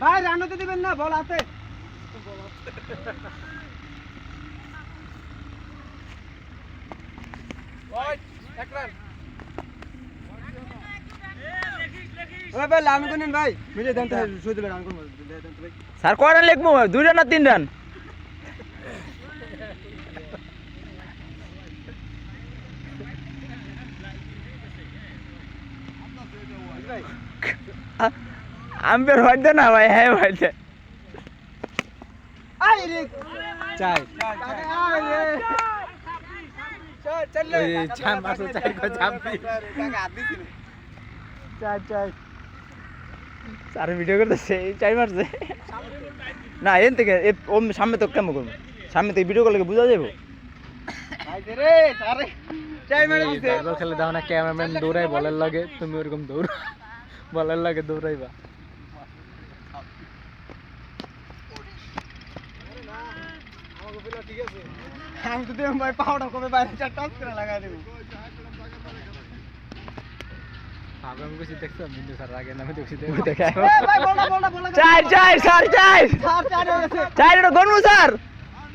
ভাই রান্নাতে দিবেন না, বল আছে। ওই ভাই লামি কোনেন ভাই, মিলে দেন তো শুধু রান করব, দেন তো ভাই। স্যার কয় রান লিখবো? 2 রান না 3 রান? আম্পায়ার হইতে না ভাই, হ্যাঁ হইতে। আই রে চাই আই রে চল চল এই চাম মারছে, চাই কো চাপি। কাকা হাত দিছিল। চাই স্যার ভিডিও করতেছে, চাই মারছে না। এন থেকে ওম সামনে তো কেমন করবো? সামনে থেকে ভিডিও করলে বুঝা যাবো। ভাই রে আরে চাই মেরে দিছে। ফুটবল খেলে দাও না, ক্যামেরাম্যান দৌড়াই বলের লাগে, তুমি ওরকম দৌড় বলের লাগে দৌড়াইবা। আমাকে বলো ঠিক আছে, আমি তো দেব ভাই পাউডার কবে বাইরে টাচ করে লাগাই দেব। আমি কিছু দেখছো বিন্দু স্যার আগে নামে দেখছি এ ভাই বলনা চাই চাই স্যার চাই স্যার চার হয়েছে, চাই, এটা গনবো স্যার,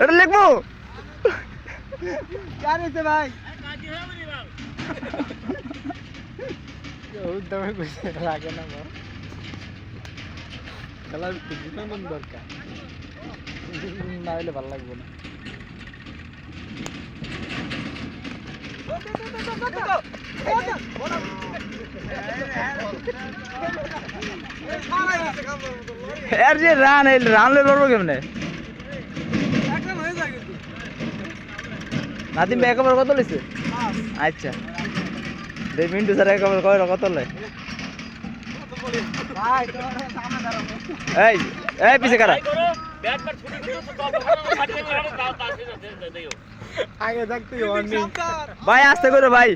এটা লিখবো। চার হয়েছে ভাই। উদ্যমে কিছু লাগে না বল, খেলার বিনোদন দরকার, না হলে ভালো লাগবে না। এর যে রান, এই রান লড়বো কেমনে? নাতিম ভাই একেবারে কত লইছে? আচ্ছা দেখ মিন্টু স্যার একেবারে কয় কত লয়? ভাই তোর সামনে দাঁড়াও। এই এই পিছে কারা? আগে দেখতে ওয়ার্নিং। ভাই আস্তে করো ভাই।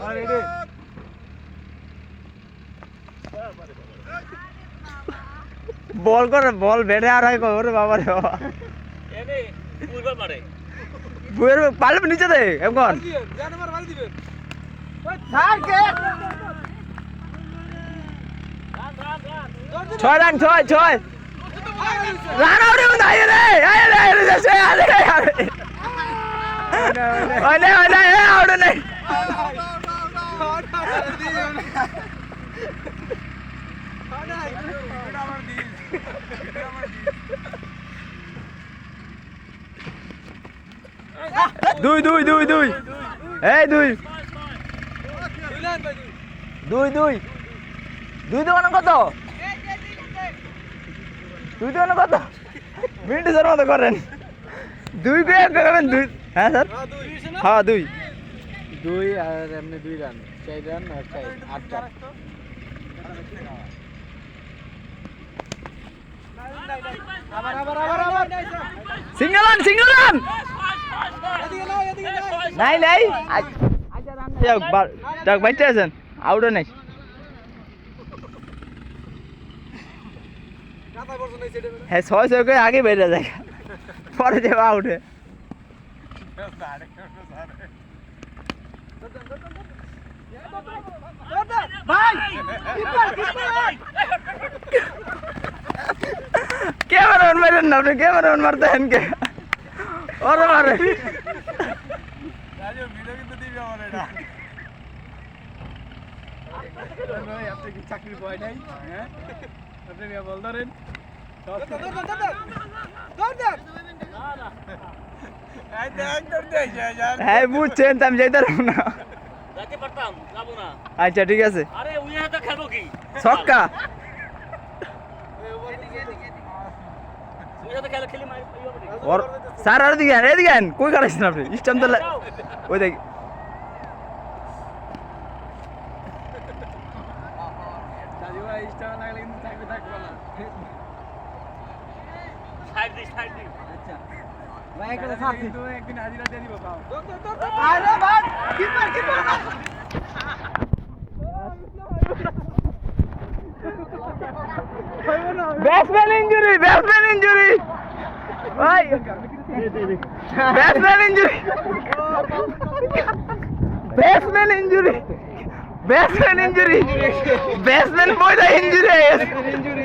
আরে রে বল করে, বল বেড়ে আর হয় ওরে বাবা রে বাবা। এনে পুরো মারে বুয়ের পারলে নিচে দে এখন। জানবার মারি দিবেন। স্যার কে 6 রান 6 রান আউট হয়ে না। আরে আরে আরে যাচ্ছে, আরে আরে ওলে ওলে আউট নেই। দুই দুই দুই দুই এই দুই দুই দুই দুই দোকান কত? দুই দোকান কত? মিনিট স্যার মতো করেন দুই কে করবেন দুই। হ্যাঁ স্যার, হ্যাঁ দুই দুই আর এমনি 2 রান, 4 রান আর 8 রান। আবার আবার আবার আবার সিঙ্গেল রান, সিঙ্গেল রান এদিকে নাও এদিকে নাও। নাই নাই। আচ্ছা রান যাক বাইতে আছেন, আউটও নাই। কাটা বর্ষ নাই সেটা। হ্যাঁ 6 করে আগে বেড়ে যায়, পরে যাবো আউটে। ভাই কিপার কিপার ক্যামেরা অন মারেন না আপনি, ক্যামেরা অন মারতে হেন কে? ওরে মারে রাজু ভিডিও কিন্তু দিবি আমার এটা। ভাই আপনি কি চাকরি পায় নাই? হ্যাঁ আপনি নিয়ে বল ধরেন। ধর এই দেখ তোর দেখ যা। হ্যাঁ বুঝছেন তো, আমি যাইতে পারবো না। যাতে পারতাম যাবো না। আচ্ছা ঠিক আছে। আরে উনি হাতে খেলবো কি? ছক্কা উনি হাতে খেলে খেলি মারি পাইবো না। ওর স্যার আর দিকে এদিকে আন, কই কাটাইছেন আপনি? স্টাম্প তো ওই দেখ। রাজু ভাই স্টার লাগলে কিন্তু থাকবে থাকবে না। সাইড দি। আচ্ছা ভাই একটা সাথী কিন্তু একদিন হাজিরা দিয়ে দিব পাও। আরে ভাই keeper keeper batsman injury, batsman injury ভাই, batsman injury, batsman injury. Batsman injury batsman বইটা ইঞ্জুরি ইঞ্জুরি